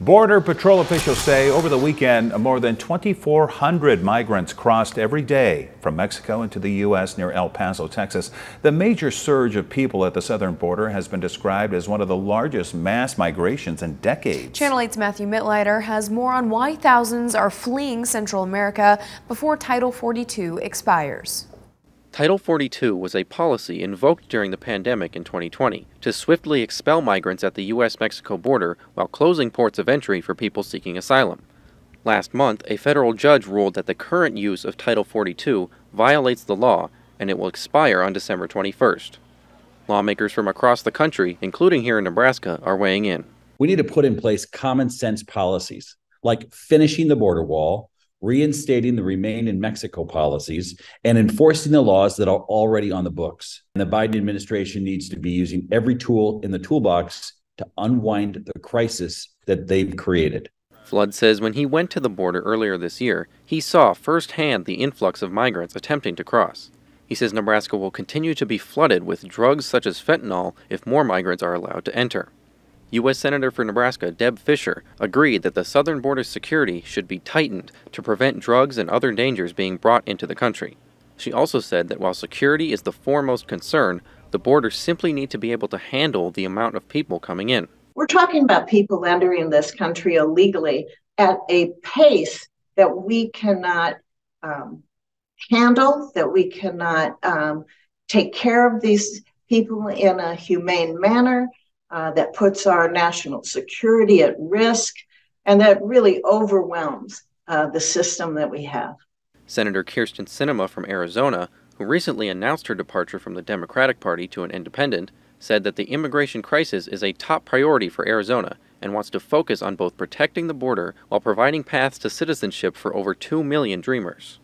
Border Patrol officials say over the weekend, more than 2,400 migrants crossed every day from Mexico into the U.S. near El Paso, Texas. The major surge of people at the southern border has been described as one of the largest mass migrations in decades. Channel 8's Matthew Mittleider has more on why thousands are fleeing Central America before Title 42 expires. Title 42 was a policy invoked during the pandemic in 2020 to swiftly expel migrants at the U.S.-Mexico border while closing ports of entry for people seeking asylum. Last month, a federal judge ruled that the current use of Title 42 violates the law and it will expire on December 21st. Lawmakers from across the country, including here in Nebraska, are weighing in. We need to put in place common sense policies like finishing the border wall, reinstating the Remain in Mexico policies, and enforcing the laws that are already on the books. And the Biden administration needs to be using every tool in the toolbox to unwind the crisis that they've created. Flood says when he went to the border earlier this year, he saw firsthand the influx of migrants attempting to cross. He says Nebraska will continue to be flooded with drugs such as fentanyl if more migrants are allowed to enter. U.S. Senator for Nebraska Deb Fischer agreed that the southern border security should be tightened to prevent drugs and other dangers being brought into the country. She also said that while security is the foremost concern, the borders simply need to be able to handle the amount of people coming in. We're talking about people entering this country illegally at a pace that we cannot handle, that we cannot take care of these people in a humane manner. That puts our national security at risk, and that really overwhelms the system that we have. Senator Kyrsten Sinema from Arizona, who recently announced her departure from the Democratic Party to an independent, said that the immigration crisis is a top priority for Arizona and wants to focus on both protecting the border while providing paths to citizenship for over 2 million Dreamers.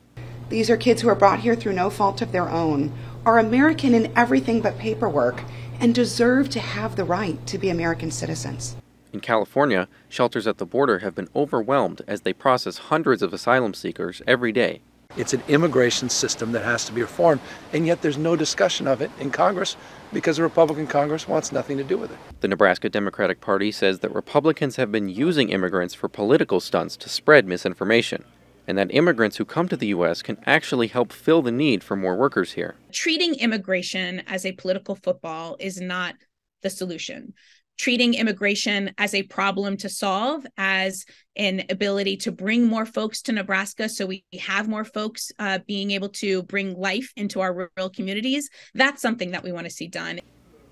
These are kids who are brought here through no fault of their own, are American in everything but paperwork, and deserve to have the right to be American citizens. In California, shelters at the border have been overwhelmed as they process hundreds of asylum seekers every day. It's an immigration system that has to be reformed, and yet there's no discussion of it in Congress because the Republican Congress wants nothing to do with it. The Nebraska Democratic Party says that Republicans have been using immigrants for political stunts to spread misinformation, and that immigrants who come to the U.S. can actually help fill the need for more workers here. Treating immigration as a political football is not the solution. Treating immigration as a problem to solve, as an ability to bring more folks to Nebraska so we have more folks being able to bring life into our rural communities, that's something that we want to see done.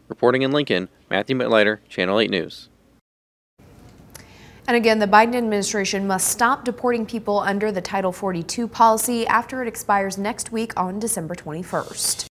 Reporting in Lincoln, Matthew Mittleider, Channel 8 News. And again, the Biden administration must stop deporting people under the Title 42 policy after it expires next week on December 21st.